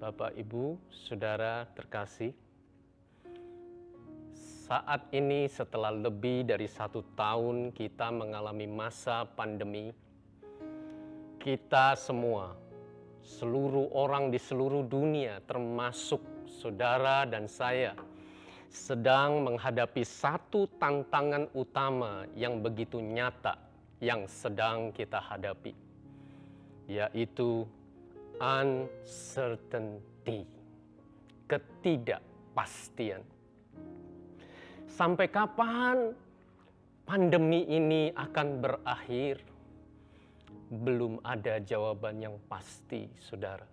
Bapak, Ibu, Saudara terkasih, saat ini setelah lebih dari 1 tahun kita mengalami masa pandemi, kita semua, seluruh orang di seluruh dunia termasuk saudara dan saya, sedang menghadapi satu tantangan utama yang begitu nyata yang sedang kita hadapi, yaitu uncertainty, ketidakpastian. Sampai kapan pandemi ini akan berakhir? Belum ada jawaban yang pasti, saudara.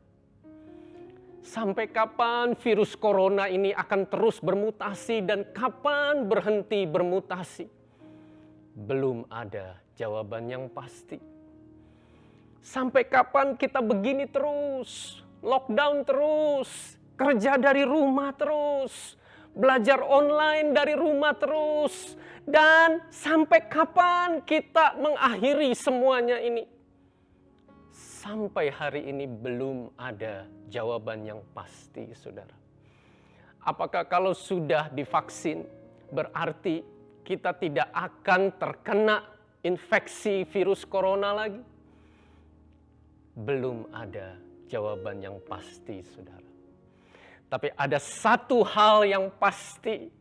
Sampai kapan virus corona ini akan terus bermutasi dan kapan berhenti bermutasi? Belum ada jawaban yang pasti. Sampai kapan kita begini terus, lockdown terus, kerja dari rumah terus, belajar online dari rumah terus, dan sampai kapan kita mengakhiri semuanya ini? Sampai hari ini belum ada jawaban yang pasti, saudara. Apakah kalau sudah divaksin berarti kita tidak akan terkena infeksi virus corona lagi? Belum ada jawaban yang pasti, saudara. Tapi ada satu hal yang pasti,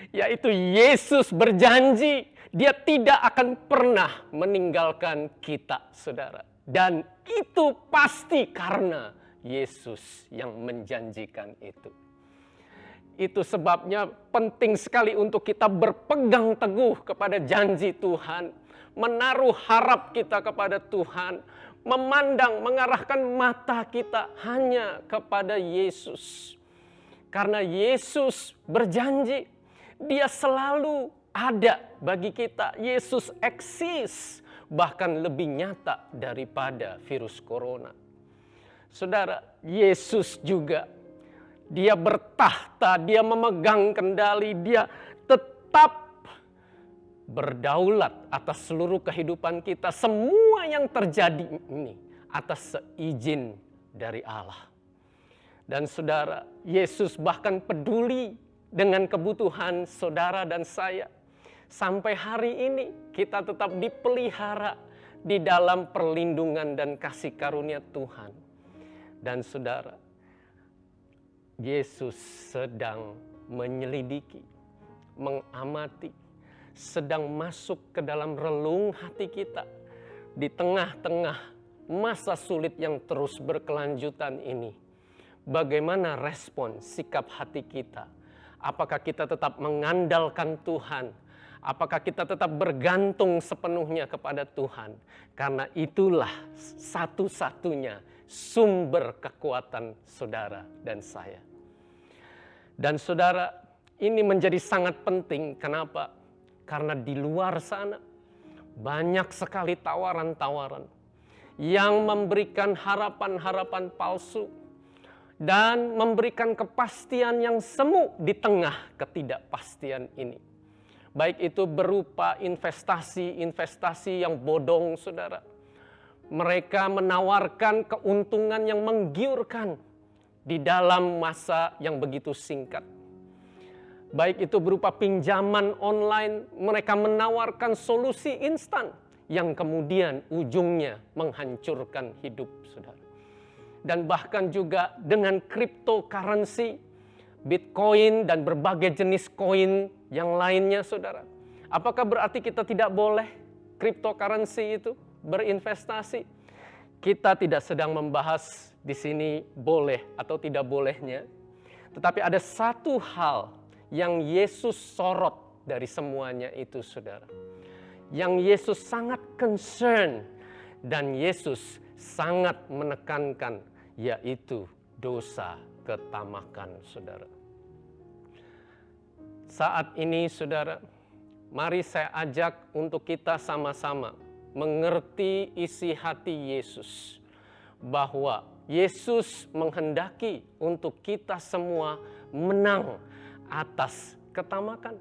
yaitu Yesus berjanji Dia tidak akan pernah meninggalkan kita, saudara. Dan itu pasti karena Yesus yang menjanjikan itu. Itu sebabnya penting sekali untuk kita berpegang teguh kepada janji Tuhan, menaruh harap kita kepada Tuhan, memandang, mengarahkan mata kita hanya kepada Yesus. Karena Yesus berjanji, Dia selalu ada bagi kita. Yesus eksis, bahkan lebih nyata daripada virus corona. Saudara, Yesus juga, Dia bertahta, Dia memegang kendali, Dia tetap berdaulat atas seluruh kehidupan kita. Semua yang terjadi ini atas seizin dari Allah. Dan saudara, Yesus bahkan peduli dengan kebutuhan saudara dan saya. Sampai hari ini kita tetap dipelihara di dalam perlindungan dan kasih karunia Tuhan. Dan saudara, Yesus sedang menyelidiki, mengamati, sedang masuk ke dalam relung hati kita di tengah-tengah masa sulit yang terus berkelanjutan ini. Bagaimana respon sikap hati kita? Apakah kita tetap mengandalkan Tuhan? Apakah kita tetap bergantung sepenuhnya kepada Tuhan? Karena itulah satu-satunya sumber kekuatan saudara dan saya. Dan saudara, ini menjadi sangat penting. Kenapa? Karena di luar sana banyak sekali tawaran-tawaran yang memberikan harapan-harapan palsu dan memberikan kepastian yang semu di tengah ketidakpastian ini. Baik itu berupa investasi-investasi yang bodong, saudara. Mereka menawarkan keuntungan yang menggiurkan di dalam masa yang begitu singkat. Baik itu berupa pinjaman online, mereka menawarkan solusi instan yang kemudian ujungnya menghancurkan hidup saudara. Dan bahkan juga dengan cryptocurrency, Bitcoin dan berbagai jenis koin yang lainnya saudara. Apakah berarti kita tidak boleh cryptocurrency itu berinvestasi? Kita tidak sedang membahas di sini boleh atau tidak bolehnya. Tetapi ada satu hal yang Yesus sorot dari semuanya itu, saudara. Yang Yesus sangat concern dan Yesus sangat menekankan, yaitu dosa ketamakan, saudara. Saat ini, saudara, mari saya ajak untuk kita sama-sama mengerti isi hati Yesus. Bahwa Yesus menghendaki untuk kita semua menang atas ketamakan.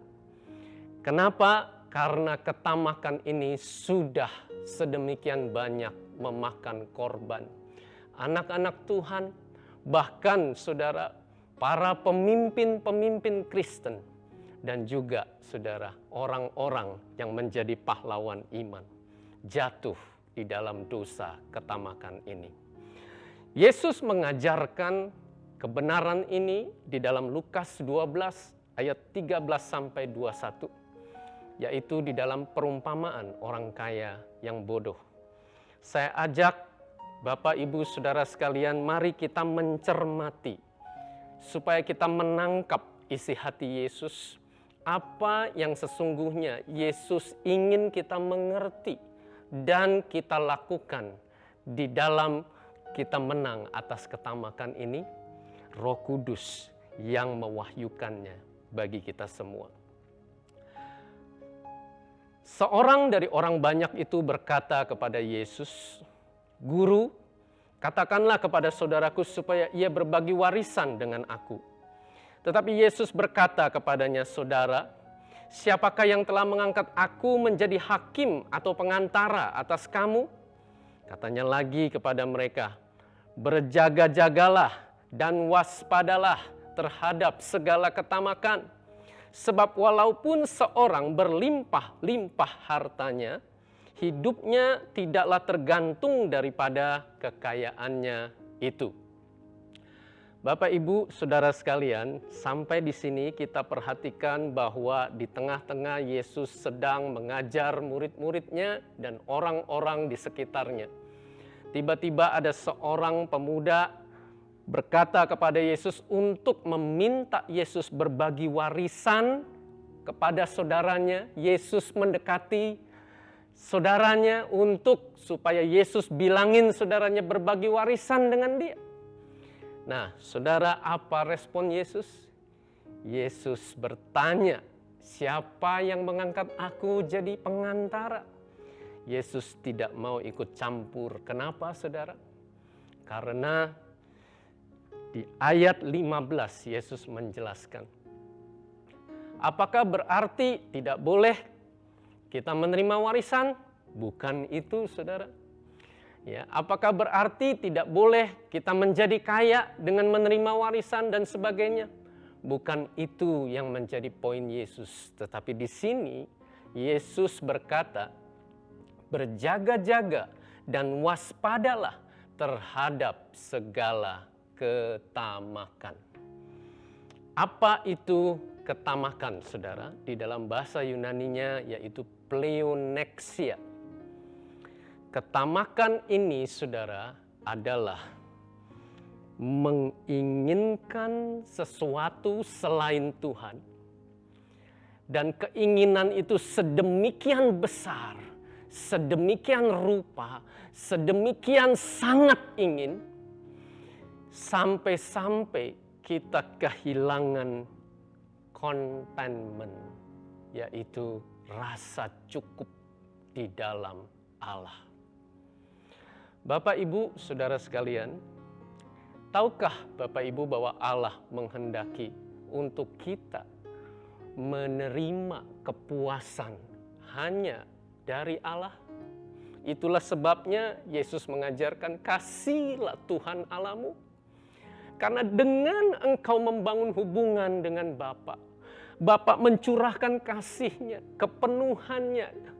Kenapa? Karena ketamakan ini sudah sedemikian banyak memakan korban. Anak-anak Tuhan, bahkan saudara, para pemimpin-pemimpin Kristen, dan juga saudara, orang-orang yang menjadi pahlawan iman, jatuh di dalam dosa ketamakan ini. Yesus mengajarkan kebenaran ini di dalam Lukas 12 ayat 13-21, yaitu di dalam perumpamaan orang kaya yang bodoh. Saya ajak Bapak, Ibu, Saudara sekalian, mari kita mencermati supaya kita menangkap isi hati Yesus, apa yang sesungguhnya Yesus ingin kita mengerti dan kita lakukan di dalam kita menang atas ketamakan ini. Roh Kudus yang mewahyukannya bagi kita semua. Seorang dari orang banyak itu berkata kepada Yesus, "Guru, katakanlah kepada saudaraku supaya ia berbagi warisan dengan aku." Tetapi Yesus berkata kepadanya, "Saudara, siapakah yang telah mengangkat aku menjadi hakim atau pengantara atas kamu?" Katanya lagi kepada mereka, "Berjaga-jagalah dan waspadalah terhadap segala ketamakan. Sebab walaupun seorang berlimpah-limpah hartanya, hidupnya tidaklah tergantung daripada kekayaannya itu." Bapak, Ibu, Saudara sekalian, sampai di sini kita perhatikan bahwa di tengah-tengah Yesus sedang mengajar murid-muridnya dan orang-orang di sekitarnya. Tiba-tiba ada seorang pemuda berkata kepada Yesus untuk meminta Yesus berbagi warisan kepada saudaranya. Yesus mendekati saudaranya untuk supaya Yesus bilangin saudaranya berbagi warisan dengan dia. Nah, saudara, apa respon Yesus? Yesus bertanya, "Siapa yang mengangkat aku jadi pengantara?" Yesus tidak mau ikut campur. Kenapa, saudara? Karena di ayat 15 Yesus menjelaskan, apakah berarti tidak boleh kita menerima warisan? Bukan itu, saudara. Ya, apakah berarti tidak boleh kita menjadi kaya dengan menerima warisan dan sebagainya? Bukan itu yang menjadi poin Yesus. Tetapi di sini Yesus berkata, berjaga-jaga dan waspadalah terhadap segala ketamakan. Apa itu ketamakan, saudara? Di dalam bahasa Yunaninya yaitu pleonexia. Ketamakan ini, saudara, adalah menginginkan sesuatu selain Tuhan. Dan keinginan itu sedemikian besar, sedemikian rupa, sedemikian sangat ingin, sampai-sampai kita kehilangan contentment, yaitu rasa cukup di dalam Allah. Bapak, Ibu, Saudara sekalian, tahukah Bapak Ibu bahwa Allah menghendaki untuk kita menerima kepuasan hanya dari Allah? Itulah sebabnya Yesus mengajarkan, "Kasihilah Tuhan Allahmu." Karena dengan engkau membangun hubungan dengan Bapa, Bapa mencurahkan kasih-Nya, kepenuhannya,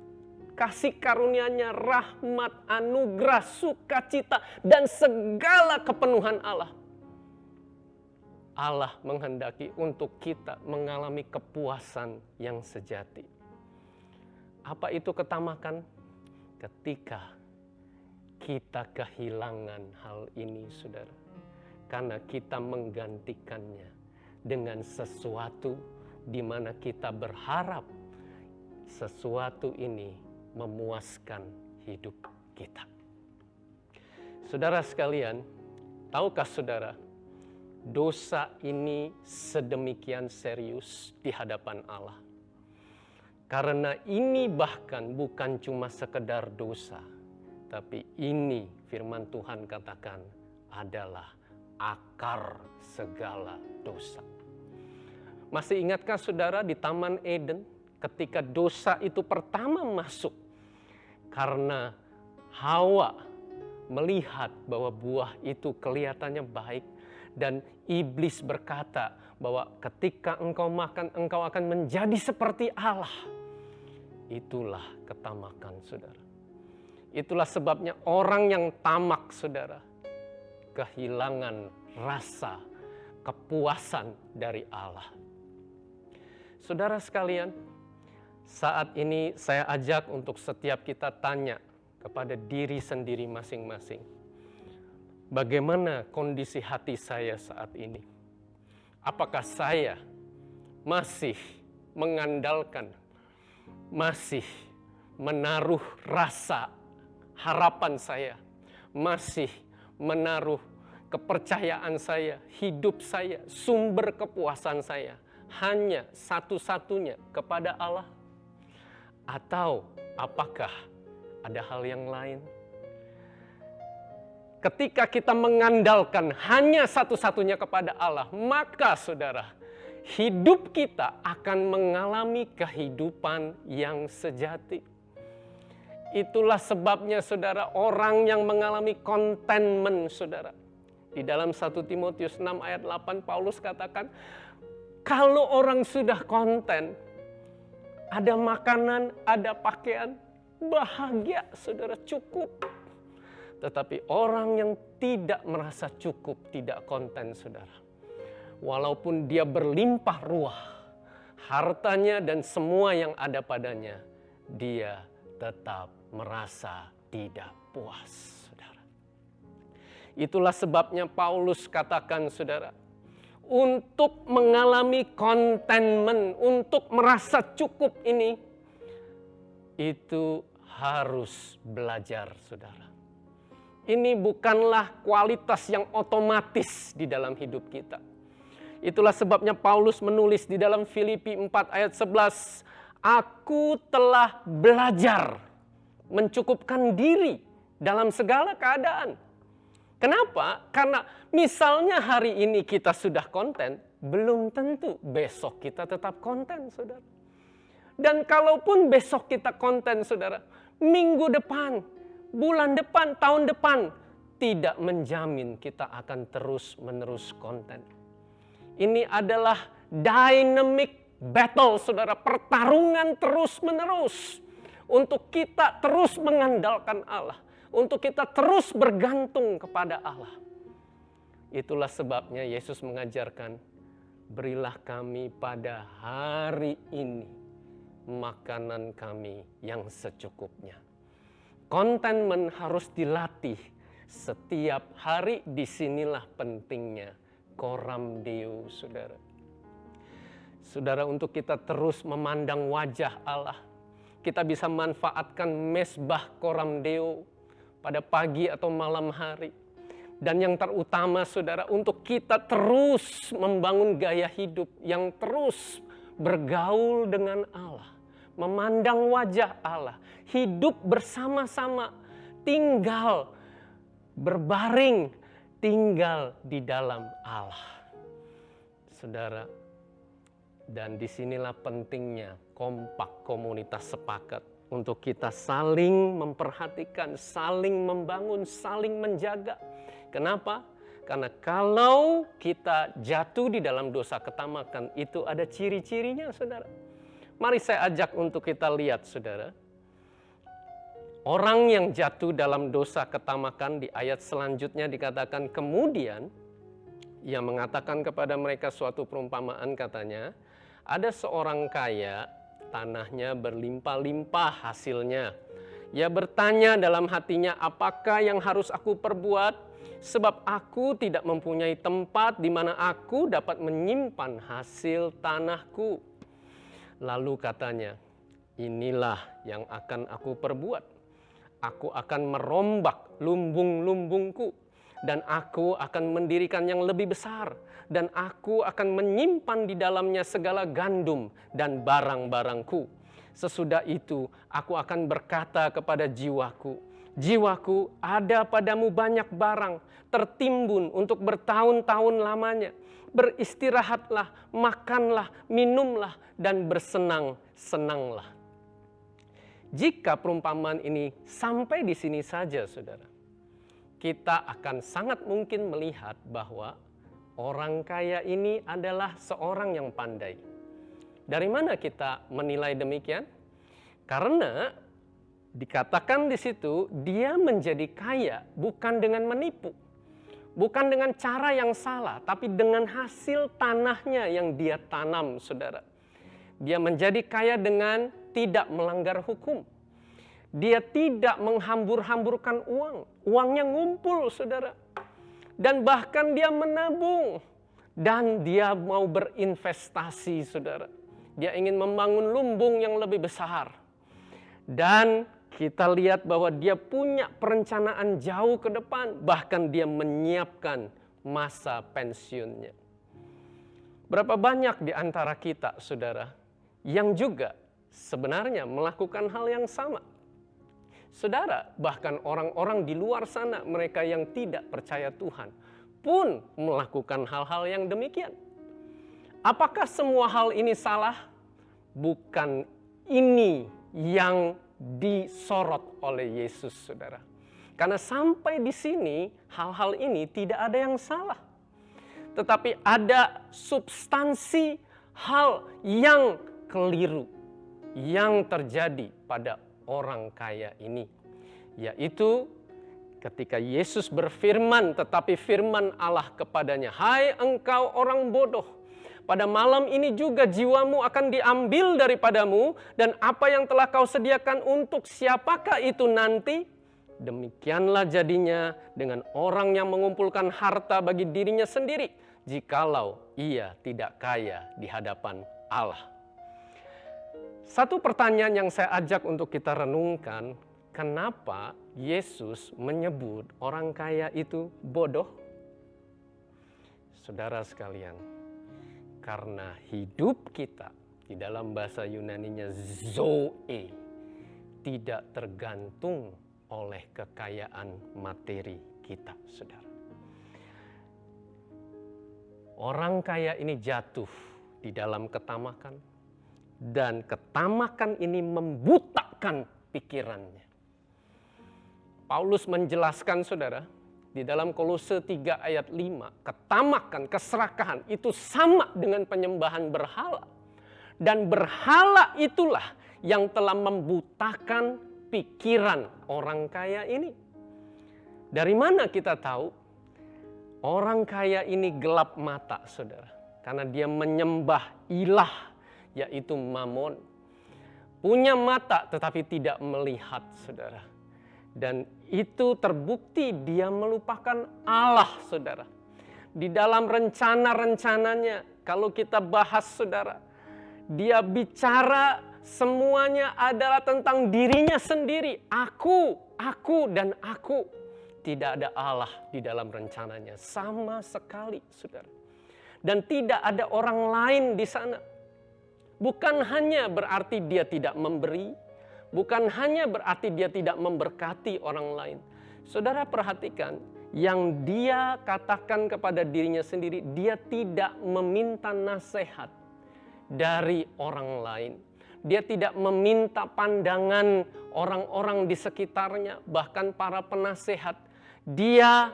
kasih karunia-Nya, rahmat, anugerah, sukacita, dan segala kepenuhan Allah. Allah menghendaki untuk kita mengalami kepuasan yang sejati. Apa itu ketamakan? Ketika kita kehilangan hal ini, saudara. Karena kita menggantikannya dengan sesuatu di mana kita berharap sesuatu ini memuaskan hidup kita. Saudara sekalian, tahukah saudara, dosa ini sedemikian serius di hadapan Allah. Karena ini bahkan bukan cuma sekedar dosa, tapi ini firman Tuhan katakan adalah akar segala dosa. Masih ingatkah saudara di Taman Eden ketika dosa itu pertama masuk? Karena Hawa melihat bahwa buah itu kelihatannya baik Dan iblis berkata bahwa ketika engkau makan, engkau akan menjadi seperti Allah. Itulah ketamakan, saudara. Itulah sebabnya orang yang tamak, saudara, kehilangan rasa kepuasan dari Allah. Saudara sekalian, saat ini saya ajak untuk setiap kita tanya kepada diri sendiri masing-masing. Bagaimana kondisi hati saya saat ini? Apakah saya masih mengandalkan, masih menaruh rasa harapan saya, masih menaruh kepercayaan saya, hidup saya, sumber kepuasan saya hanya satu-satunya kepada Allah? Atau apakah ada hal yang lain? Ketika kita mengandalkan hanya satu-satunya kepada Allah, maka saudara, hidup kita akan mengalami kehidupan yang sejati. Itulah sebabnya saudara, orang yang mengalami contentment, saudara. Di dalam 1 Timotius 6 ayat 8 Paulus katakan, kalau orang sudah konten, ada makanan, ada pakaian, bahagia, saudara, cukup. Tetapi orang yang tidak merasa cukup, tidak konten, saudara. Walaupun dia berlimpah ruah, hartanya dan semua yang ada padanya, dia tetap merasa tidak puas, saudara. Itulah sebabnya Paulus katakan, saudara, untuk mengalami contentment, untuk merasa cukup ini, itu harus belajar, saudara. Ini bukanlah kualitas yang otomatis di dalam hidup kita. Itulah sebabnya Paulus menulis di dalam Filipi 4 ayat 11, aku telah belajar mencukupkan diri dalam segala keadaan. Kenapa? Karena misalnya hari ini kita sudah konten, belum tentu besok kita tetap konten, saudara. Dan kalaupun besok kita konten, saudara, minggu depan, bulan depan, tahun depan, tidak menjamin kita akan terus-menerus konten. Ini adalah dynamic battle, saudara, pertarungan terus-menerus. Untuk kita terus mengandalkan Allah, untuk kita terus bergantung kepada Allah. Itulah sebabnya Yesus mengajarkan, berilah kami pada hari ini makanan kami yang secukupnya. Contentment harus dilatih setiap hari. Disinilah pentingnya Coram Deo, saudara. Saudara, untuk kita terus memandang wajah Allah, kita bisa manfaatkan mesbah Coram Deo pada pagi atau malam hari. Dan yang terutama, saudara, untuk kita terus membangun gaya hidup yang terus bergaul dengan Allah, memandang wajah Allah, hidup bersama-sama, tinggal berbaring, tinggal di dalam Allah. Saudara, dan disinilah pentingnya kompak komunitas sepakat untuk kita saling memperhatikan, saling membangun, saling menjaga. Kenapa? Karena kalau kita jatuh di dalam dosa ketamakan, itu ada ciri-cirinya, saudara. Mari saya ajak untuk kita lihat, saudara. Orang yang jatuh dalam dosa ketamakan, di ayat selanjutnya dikatakan, kemudian ia mengatakan kepada mereka suatu perumpamaan, katanya, ada seorang kaya, tanahnya berlimpah-limpah hasilnya. Ia bertanya dalam hatinya, apakah yang harus aku perbuat? Sebab aku tidak mempunyai tempat di mana aku dapat menyimpan hasil tanahku. Lalu katanya, inilah yang akan aku perbuat. Aku akan merombak lumbung-lumbungku, dan aku akan mendirikan yang lebih besar, dan aku akan menyimpan di dalamnya segala gandum dan barang-barangku. Sesudah itu aku akan berkata kepada jiwaku, jiwaku, ada padamu banyak barang tertimbun untuk bertahun-tahun lamanya. Beristirahatlah, makanlah, minumlah, dan bersenang-senanglah. Jika perumpamaan ini sampai di sini saja, saudara, kita akan sangat mungkin melihat bahwa orang kaya ini adalah seorang yang pandai. Dari mana kita menilai demikian? Karena dikatakan di situ dia menjadi kaya bukan dengan menipu, bukan dengan cara yang salah, tapi dengan hasil tanahnya yang dia tanam, saudara. Dia menjadi kaya dengan tidak melanggar hukum. Dia tidak menghambur-hamburkan uang. Uangnya ngumpul, saudara. Dan bahkan dia menabung. Dan dia mau berinvestasi, saudara. Dia ingin membangun lumbung yang lebih besar. Dan kita lihat bahwa dia punya perencanaan jauh ke depan. Bahkan dia menyiapkan masa pensiunnya. Berapa banyak di antara kita, saudara, yang juga sebenarnya melakukan hal yang sama. Saudara, bahkan orang-orang di luar sana, mereka yang tidak percaya Tuhan, pun melakukan hal-hal yang demikian. Apakah semua hal ini salah? Bukan ini yang disorot oleh Yesus, saudara. Karena sampai di sini, hal-hal ini tidak ada yang salah. Tetapi ada substansi hal yang keliru yang terjadi pada orang kaya ini, yaitu ketika Yesus berfirman, tetapi firman Allah kepadanya, "Hai engkau orang bodoh, pada malam ini juga jiwamu akan diambil daripadamu, dan apa yang telah kau sediakan untuk siapakah itu nanti? Demikianlah jadinya dengan orang yang mengumpulkan harta bagi dirinya sendiri, jikalau ia tidak kaya di hadapan Allah." Satu pertanyaan yang saya ajak untuk kita renungkan, kenapa Yesus menyebut orang kaya itu bodoh? Saudara sekalian, karena hidup kita di dalam bahasa Yunaninya zoe tidak tergantung oleh kekayaan materi kita, saudara. Orang kaya ini jatuh di dalam ketamakan. Dan ketamakan ini membutakan pikirannya. Paulus menjelaskan, saudara, di dalam Kolose 3 ayat 5, ketamakan, keserakahan itu sama dengan penyembahan berhala. Dan berhala itulah yang telah membutakan pikiran orang kaya ini. Dari mana kita tahu? Orang kaya ini gelap mata, saudara. Karena dia menyembah ilah, yaitu Mamon. Punya mata tetapi tidak melihat, saudara. Dan itu terbukti dia melupakan Allah, saudara. Di dalam rencana-rencananya, kalau kita bahas, saudara, dia bicara semuanya adalah tentang dirinya sendiri. Aku, dan aku. Tidak ada Allah di dalam rencananya sama sekali, saudara. Dan tidak ada orang lain di sana. Bukan hanya berarti dia tidak memberi, bukan hanya berarti dia tidak memberkati orang lain. Saudara perhatikan, yang dia katakan kepada dirinya sendiri, dia tidak meminta nasihat dari orang lain. Dia tidak meminta pandangan orang-orang di sekitarnya, bahkan para penasehat. Dia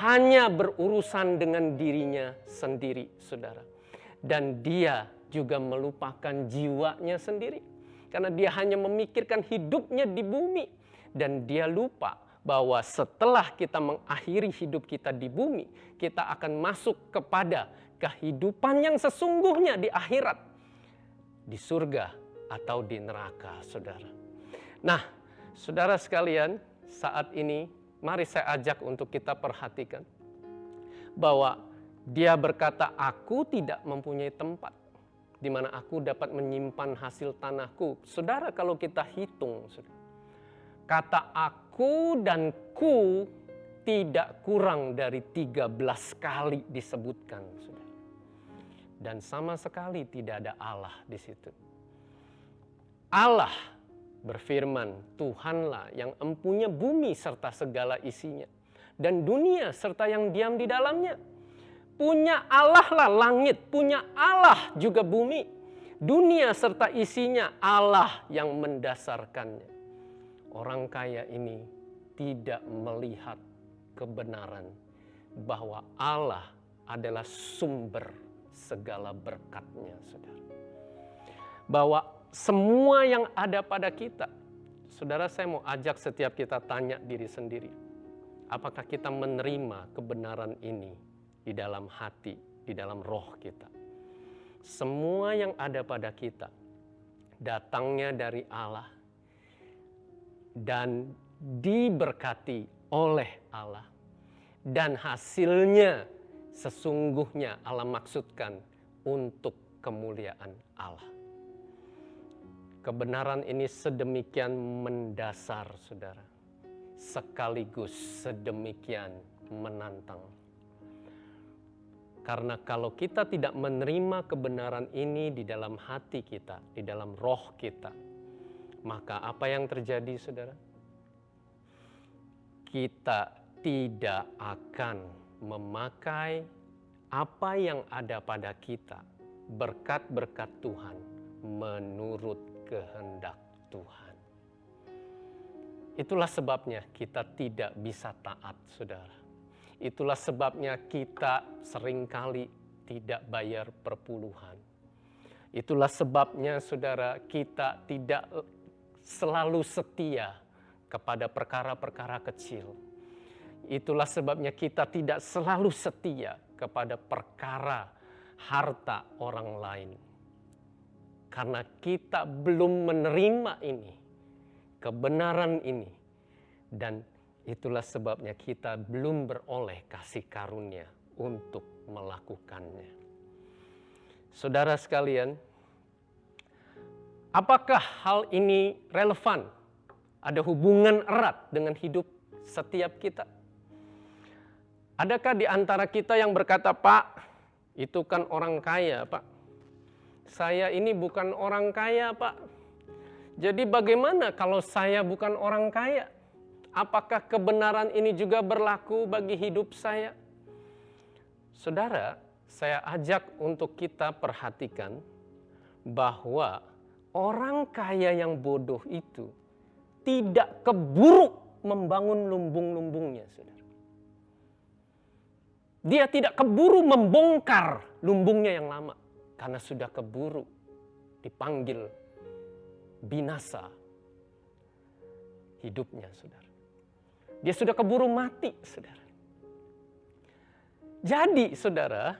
hanya berurusan dengan dirinya sendiri, saudara. Dan dia juga melupakan jiwanya sendiri. Karena dia hanya memikirkan hidupnya di bumi. Dan dia lupa bahwa setelah kita mengakhiri hidup kita di bumi, kita akan masuk kepada kehidupan yang sesungguhnya di akhirat. Di surga atau di neraka, saudara. Nah, saudara sekalian, saat ini mari saya ajak untuk kita perhatikan bahwa dia berkata, "Aku tidak mempunyai tempat di mana aku dapat menyimpan hasil tanahku." Saudara, kalau kita hitung, kata aku dan ku tidak kurang dari 13 kali disebutkan, saudara. Dan sama sekali tidak ada Allah di situ. Allah berfirman, "Tuhanlah yang empunya bumi serta segala isinya, dan dunia serta yang diam di dalamnya." Punya Allah lah langit, punya Allah juga bumi. Dunia serta isinya Allah yang mendasarkannya. Orang kaya ini tidak melihat kebenaran bahwa Allah adalah sumber segala berkatnya, saudara. Bahwa semua yang ada pada kita, saudara, saya mau ajak setiap kita tanya diri sendiri. Apakah kita menerima kebenaran ini di dalam hati, di dalam roh kita? Semua yang ada pada kita datangnya dari Allah dan diberkati oleh Allah. Dan hasilnya sesungguhnya Allah maksudkan untuk kemuliaan Allah. Kebenaran ini sedemikian mendasar, saudara, sekaligus sedemikian menantang. Karena kalau kita tidak menerima kebenaran ini di dalam hati kita, di dalam roh kita, maka apa yang terjadi, saudara? Kita tidak akan memakai apa yang ada pada kita, berkat-berkat Tuhan, menurut kehendak Tuhan. Itulah sebabnya kita tidak bisa taat, saudara. Itulah sebabnya kita seringkali tidak bayar perpuluhan. Itulah sebabnya, saudara, kita tidak selalu setia kepada perkara-perkara kecil. Itulah sebabnya kita tidak selalu setia kepada perkara harta orang lain. Karena kita belum menerima ini, kebenaran ini. Dan itulah sebabnya kita belum beroleh kasih karunia untuk melakukannya. Saudara sekalian, apakah hal ini relevan? Ada hubungan erat dengan hidup setiap kita? Adakah di antara kita yang berkata, "Pak, itu kan orang kaya, Pak. Saya ini bukan orang kaya, Pak. Jadi bagaimana kalau saya bukan orang kaya? Apakah kebenaran ini juga berlaku bagi hidup saya?" Saudara, saya ajak untuk kita perhatikan bahwa orang kaya yang bodoh itu tidak keburu membangun lumbung-lumbungnya, saudara. Dia tidak keburu membongkar lumbungnya yang lama karena sudah keburu dipanggil binasa hidupnya, saudara. Dia sudah keburu mati, saudara. Jadi, saudara,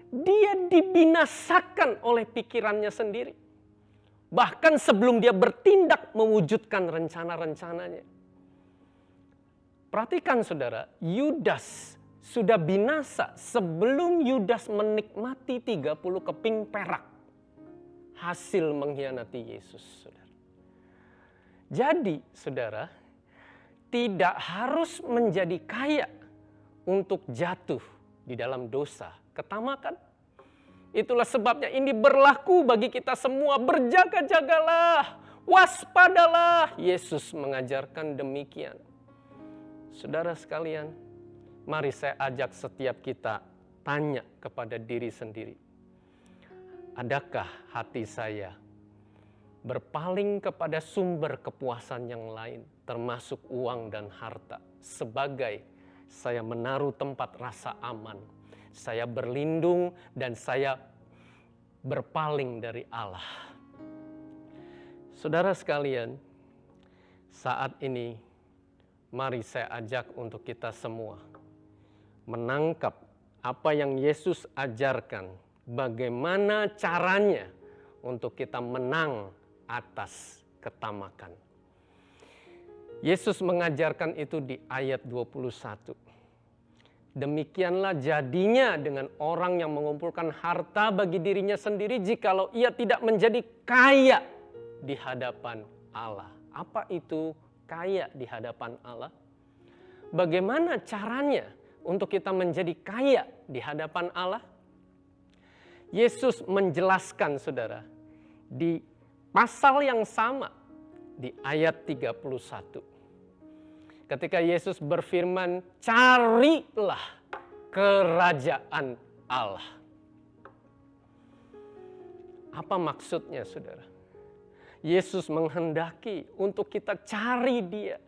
dia dibinasakan oleh pikirannya sendiri. Bahkan sebelum dia bertindak mewujudkan rencana-rencananya. Perhatikan, saudara, Yudas sudah binasa sebelum Yudas menikmati 30 keping perak hasil mengkhianati Yesus, saudara. Jadi, saudara, tidak harus menjadi kaya untuk jatuh di dalam dosa, ketamakan. Itulah sebabnya ini berlaku bagi kita semua. Berjaga-jagalah, waspadalah. Yesus mengajarkan demikian. Saudara sekalian, mari saya ajak setiap kita tanya kepada diri sendiri. Adakah hati saya berpaling kepada sumber kepuasan yang lain, termasuk uang dan harta, sebagai saya menaruh tempat rasa aman, saya berlindung dan saya berpaling dari Allah? Saudara sekalian, saat ini mari saya ajak untuk kita semua menangkap apa yang Yesus ajarkan, bagaimana caranya untuk kita menang atas ketamakan. Yesus mengajarkan itu di ayat 21. Demikianlah jadinya dengan orang yang mengumpulkan harta bagi dirinya sendiri jikalau ia tidak menjadi kaya di hadapan Allah. Apa itu kaya di hadapan Allah? Bagaimana caranya untuk kita menjadi kaya di hadapan Allah? Yesus menjelaskan, saudara, di pasal yang sama di ayat 31. Ketika Yesus berfirman, "Carilah kerajaan Allah." Apa maksudnya, saudara? Yesus menghendaki untuk kita cari Dia,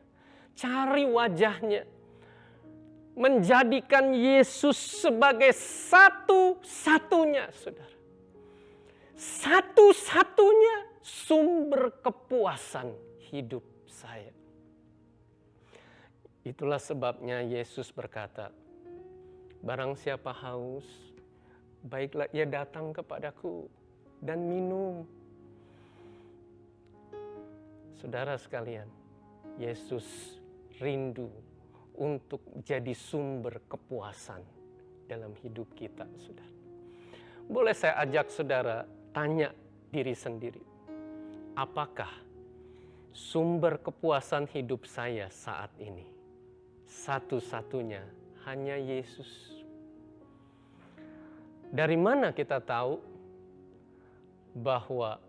cari wajahnya. menjadikan Yesus sebagai satu-satunya, saudara. Satu-satunya sumber kepuasan hidup saya. Itulah sebabnya Yesus berkata, barang siapa haus, baiklah ia datang kepadaku dan minum. Saudara sekalian, Yesus rindu untuk jadi sumber kepuasan dalam hidup kita, saudara. Boleh saya ajak saudara tanya diri sendiri, apakah sumber kepuasan hidup saya saat ini satu-satunya hanya Yesus? Dari mana kita tahu bahwa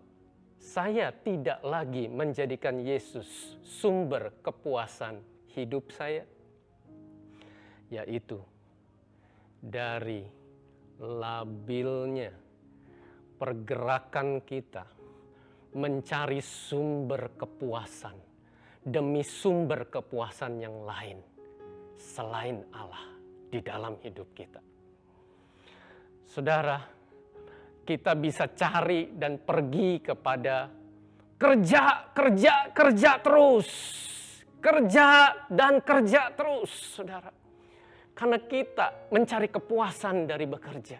saya tidak lagi menjadikan Yesus sumber kepuasan hidup saya? Yaitu dari labilnya pergerakan kita mencari sumber kepuasan demi sumber kepuasan yang lain selain Allah di dalam hidup kita. Saudara, kita bisa cari dan pergi kepada kerja terus. Kerja dan kerja terus, saudara. Karena kita mencari kepuasan dari bekerja.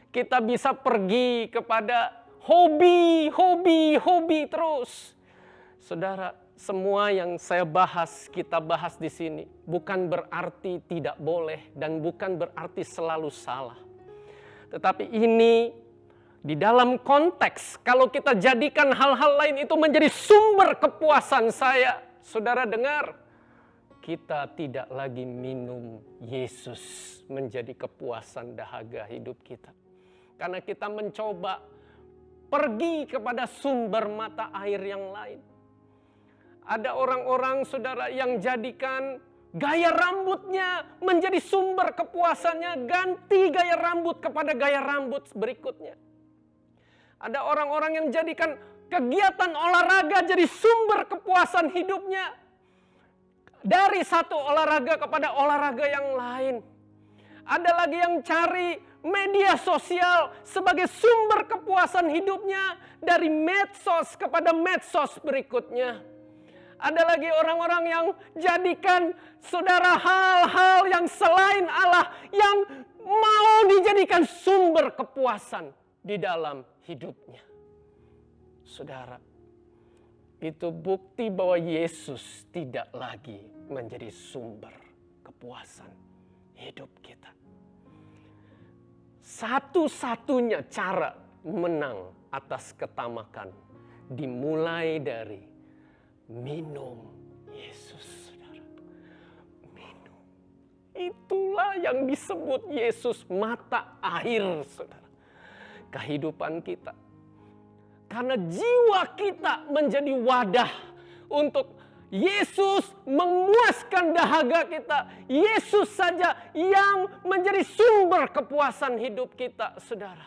Kita bisa pergi kepada hobi terus. Saudara, semua yang saya bahas, kita bahas di sini, bukan berarti tidak boleh dan bukan berarti selalu salah. Tetapi ini di dalam konteks, kalau kita jadikan hal-hal lain itu menjadi sumber kepuasan saya, saudara dengar, kita tidak lagi minum Yesus menjadi kepuasan dahaga hidup kita. Karena kita mencoba pergi kepada sumber mata air yang lain. Ada orang-orang, saudara, yang jadikan gaya rambutnya menjadi sumber kepuasannya, ganti gaya rambut kepada gaya rambut berikutnya. Ada orang-orang yang jadikan kegiatan olahraga jadi sumber kepuasan hidupnya. Dari satu olahraga kepada olahraga yang lain. Ada lagi yang cari media sosial sebagai sumber kepuasan hidupnya. Dari medsos kepada medsos berikutnya. Ada lagi orang-orang yang jadikan, saudara, hal-hal yang selain Allah yang mau dijadikan sumber kepuasan di dalam hidupnya. Saudara, itu bukti bahwa Yesus tidak lagi menjadi sumber kepuasan hidup kita. Satu-satunya cara menang atas ketamakan dimulai dari minum Yesus, saudara. Minum. Itulah yang disebut Yesus mata air, saudara. Kehidupan kita. Karena jiwa kita menjadi wadah untuk Yesus memuaskan dahaga kita. Yesus saja yang menjadi sumber kepuasan hidup kita, saudara.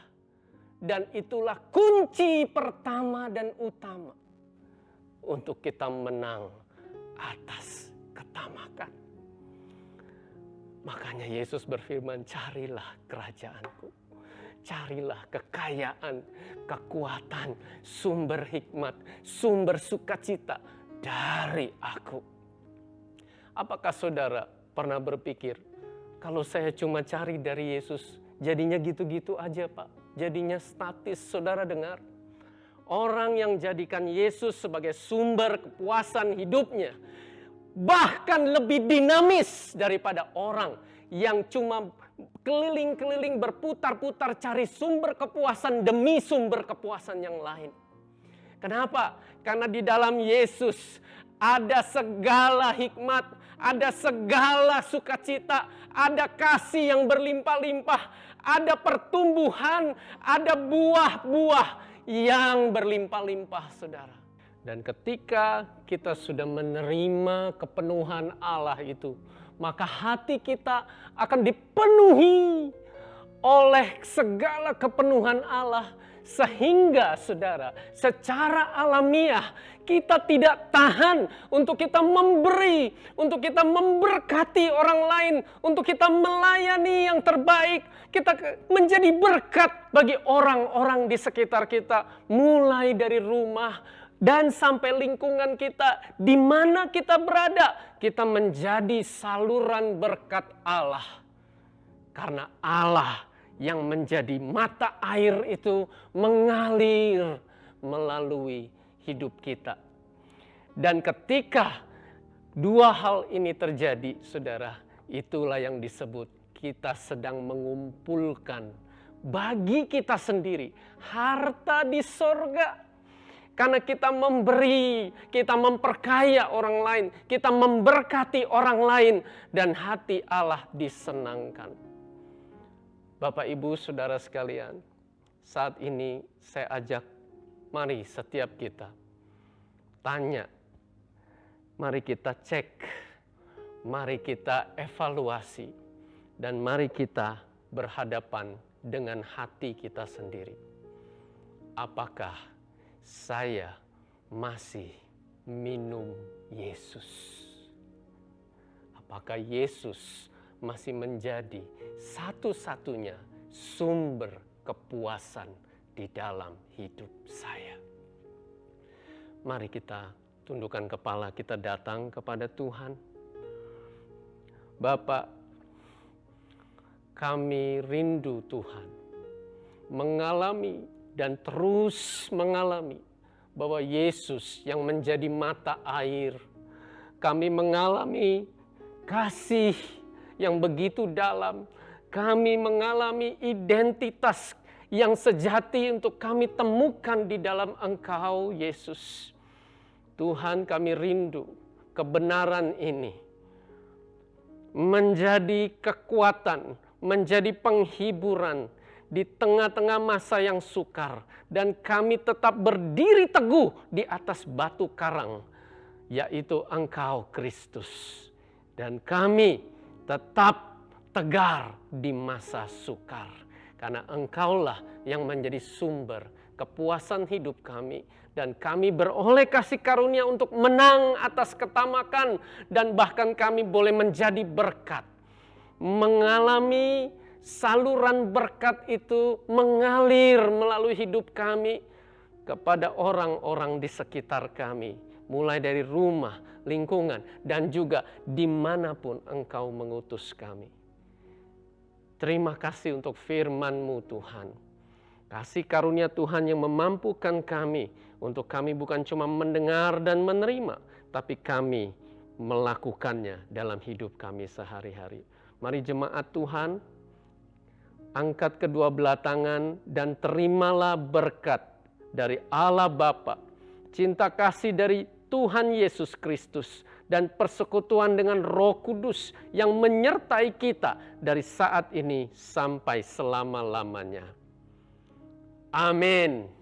Dan itulah kunci pertama dan utama untuk kita menang atas ketamakan. Makanya Yesus berfirman, carilah kerajaanku. Carilah kekayaan, kekuatan, sumber hikmat, sumber sukacita dari aku. Apakah saudara pernah berpikir, kalau saya cuma cari dari Yesus, jadinya gitu-gitu aja Pak? Jadinya statis, saudara dengar? Orang yang jadikan Yesus sebagai sumber kepuasan hidupnya, bahkan lebih dinamis daripada orang yang cuma keliling-keliling berputar-putar cari sumber kepuasan demi sumber kepuasan yang lain. Kenapa? Karena di dalam Yesus ada segala hikmat, ada segala sukacita, ada kasih yang berlimpah-limpah, ada pertumbuhan, ada buah-buah yang berlimpah-limpah, saudara. Dan ketika kita sudah menerima kepenuhan Allah itu, maka hati kita akan dipenuhi oleh segala kepenuhan Allah. Sehingga saudara, secara alamiah kita tidak tahan untuk kita memberi, untuk kita memberkati orang lain, untuk kita melayani yang terbaik. Kita menjadi berkat bagi orang-orang di sekitar kita, mulai dari rumah dan sampai lingkungan kita, di mana kita berada, kita menjadi saluran berkat Allah. Karena Allah yang menjadi mata air itu mengalir melalui hidup kita. Dan ketika dua hal ini terjadi, saudara, itulah yang disebut kita sedang mengumpulkan bagi kita sendiri harta di sorga. Karena kita memberi, kita memperkaya orang lain, kita memberkati orang lain, dan hati Allah disenangkan. Bapak, Ibu, Saudara sekalian, saat ini saya ajak, mari setiap kita tanya, mari kita cek, mari kita evaluasi, dan mari kita berhadapan dengan hati kita sendiri. Apakah saya masih minum Yesus? Apakah Yesus masih menjadi satu-satunya sumber kepuasan di dalam hidup saya? Mari kita tundukkan kepala, kita datang kepada Tuhan. Bapa, kami rindu Tuhan mengalami dan terus mengalami bahwa Yesus yang menjadi mata air. Kami mengalami kasih yang begitu dalam. Kami mengalami identitas yang sejati untuk kami temukan di dalam Engkau, Yesus. Tuhan, kami rindu kebenaran ini menjadi kekuatan, menjadi penghiburan di tengah-tengah masa yang sukar. Dan kami tetap berdiri teguh di atas batu karang, yaitu Engkau, Kristus. Dan kami tetap tegar di masa sukar. Karena Engkaulah yang menjadi sumber kepuasan hidup kami. Dan kami beroleh kasih karunia untuk menang atas ketamakan. Dan bahkan kami boleh menjadi berkat. Mengalami saluran berkat itu mengalir melalui hidup kami kepada orang-orang di sekitar kami. Mulai dari rumah, lingkungan, dan juga dimanapun Engkau mengutus kami. Terima kasih untuk firman-Mu, Tuhan. Kasih karunia Tuhan yang memampukan kami untuk kami bukan cuma mendengar dan menerima, tapi kami melakukannya dalam hidup kami sehari-hari. Mari jemaat Tuhan, angkat kedua belah tangan dan terimalah berkat dari Allah Bapa, cinta kasih dari Tuhan Yesus Kristus, dan persekutuan dengan Roh Kudus yang menyertai kita dari saat ini sampai selama-lamanya. Amin.